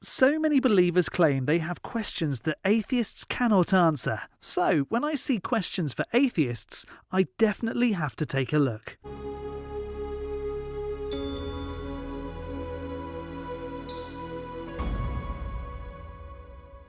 So many believers claim they have questions that atheists cannot answer. So, when I see questions for atheists, I definitely have to take a look.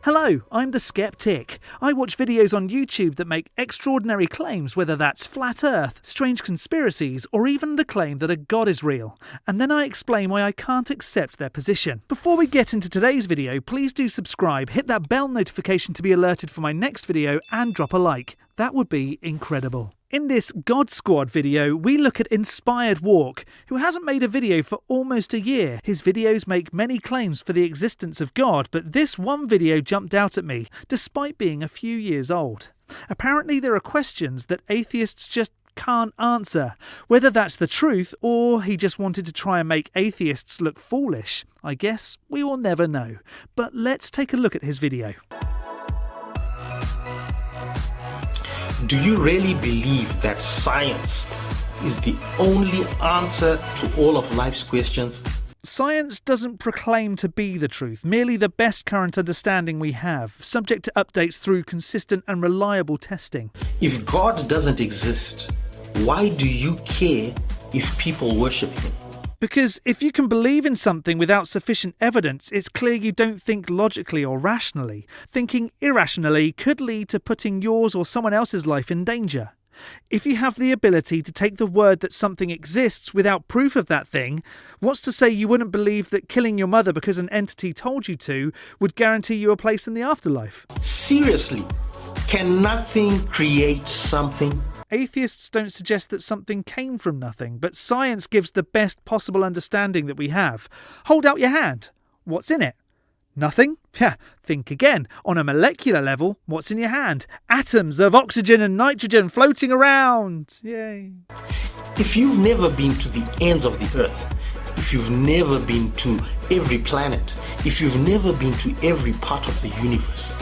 Hello, I'm the Skeptic. I watch videos on YouTube that make extraordinary claims, whether that's flat earth, strange conspiracies, or even the claim that a god is real. And then I explain why I can't accept their position. Before we get into today's video, please do subscribe, hit that bell notification to be alerted for my next video, and drop a like. That would be incredible. In this God Squad video, we look at Inspired Walk, who hasn't made a video for almost a year. His videos make many claims for the existence of God, but this one video jumped out at me, despite being a few years old. Apparently there are questions that atheists just can't answer. Whether that's the truth, or he just wanted to try and make atheists look foolish, I guess we will never know. But let's take a look at his video. Do you really believe that science is the only answer to all of life's questions? Science doesn't proclaim to be the truth, merely the best current understanding we have, subject to updates through consistent and reliable testing. If God doesn't exist, why do you care if people worship him? Because if you can believe in something without sufficient evidence, it's clear you don't think logically or rationally. Thinking irrationally could lead to putting yours or someone else's life in danger. If you have the ability to take the word that something exists without proof of that thing, what's to say you wouldn't believe that killing your mother because an entity told you to would guarantee you a place in the afterlife? Seriously, can nothing create something? Atheists don't suggest that something came from nothing, but science gives the best possible understanding that we have. Hold out your hand. What's in it? Nothing? Yeah, think again. On a molecular level, what's in your hand? Atoms of oxygen and nitrogen floating around. Yay. If you've never been to the ends of the earth, if you've never been to every planet, if you've never been to every part of the universe,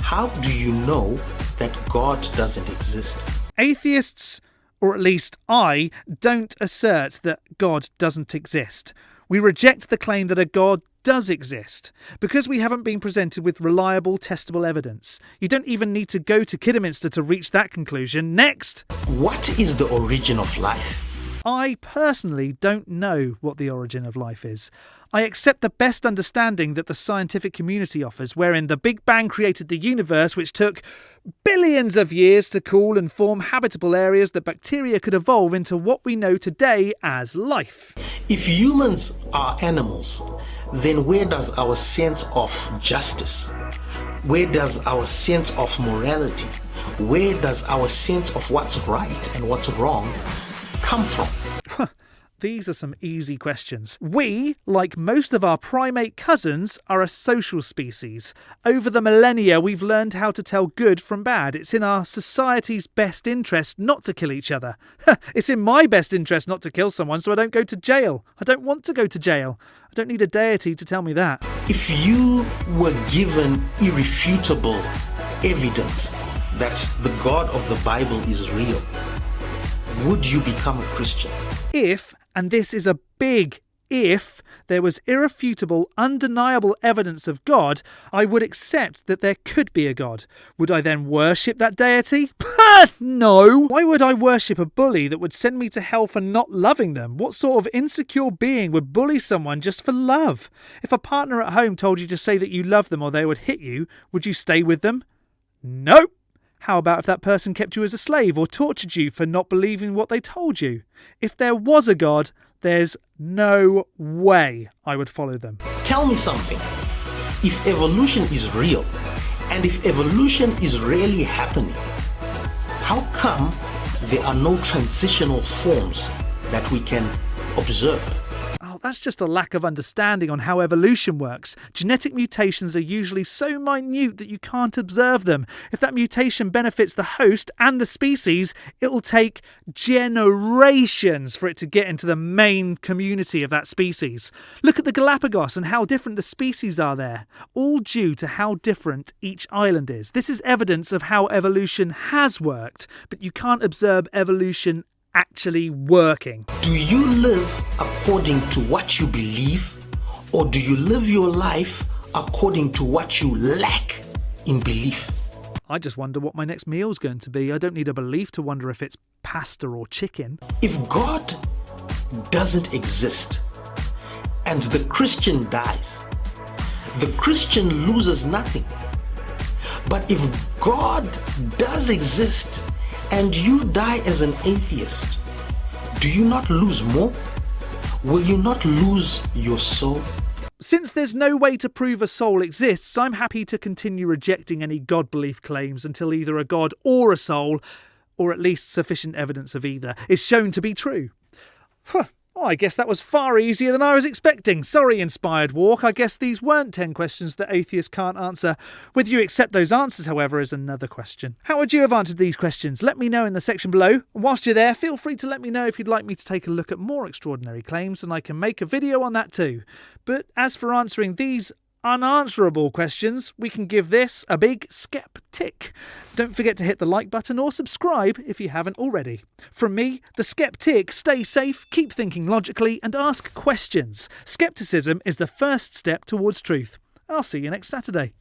how do you know that God doesn't exist? Atheists, or at least I, don't assert that God doesn't exist. We reject the claim that a God does exist, because we haven't been presented with reliable, testable evidence. You don't even need to go to Kidderminster to reach that conclusion. Next! What is the origin of life? I personally don't know what the origin of life is. I accept the best understanding that the scientific community offers, wherein the Big Bang created the universe, which took billions of years to cool and form habitable areas that bacteria could evolve into what we know today as life. If humans are animals, then where does our sense of justice, where does our sense of morality, where does our sense of what's right and what's wrong come from? These are some easy questions. We, like most of our primate cousins, are a social species. Over the millennia, we've learned how to tell good from bad. It's in our society's best interest not to kill each other. It's in my best interest not to kill someone so I don't go to jail. I don't want to go to jail. I don't need a deity to tell me that. If you were given irrefutable evidence that the God of the Bible is real, would you become a Christian? If, and this is a big if, there was irrefutable, undeniable evidence of God, I would accept that there could be a God. Would I then worship that deity? No! Why would I worship a bully that would send me to hell for not loving them? What sort of insecure being would bully someone just for love? If a partner at home told you to say that you love them or they would hit you, would you stay with them? Nope! How about if that person kept you as a slave or tortured you for not believing what they told you? If there was a God, there's no way I would follow them. Tell me something. If evolution is real, and if evolution is really happening, how come there are no transitional forms that we can observe? Oh, that's just a lack of understanding on how evolution works. Genetic mutations are usually so minute that you can't observe them. If that mutation benefits the host and the species, it'll take generations for it to get into the main community of that species. Look at the Galapagos and how different the species are there, all due to how different each island is. This is evidence of how evolution has worked, but you can't observe evolution actually working. Do you live according to what you believe, or do you live your life according to what you lack in belief. I just wonder what my next meal's going to be. I don't need a belief to wonder if it's pasta or chicken. If God doesn't exist and the Christian dies, the Christian loses nothing. But if God does exist and you die as an atheist, do you not lose more? Will you not lose your soul? Since there's no way to prove a soul exists, I'm happy to continue rejecting any God belief claims until either a God or a soul, or at least sufficient evidence of either, is shown to be true. Oh, I guess that was far easier than I was expecting. Sorry, Inspired Walk. I guess these weren't 10 questions that atheists can't answer. Whether you accept those answers, however, is another question. How would you have answered these questions? Let me know in the section below. And whilst you're there, feel free to let me know if you'd like me to take a look at more extraordinary claims, and I can make a video on that too. But as for answering these unanswerable questions, we can give this a big skeptic. Don't forget to hit the like button or subscribe if you haven't already. From me, the skeptic, stay safe, keep thinking logically and ask questions. Skepticism is the first step towards truth. I'll see you next Saturday.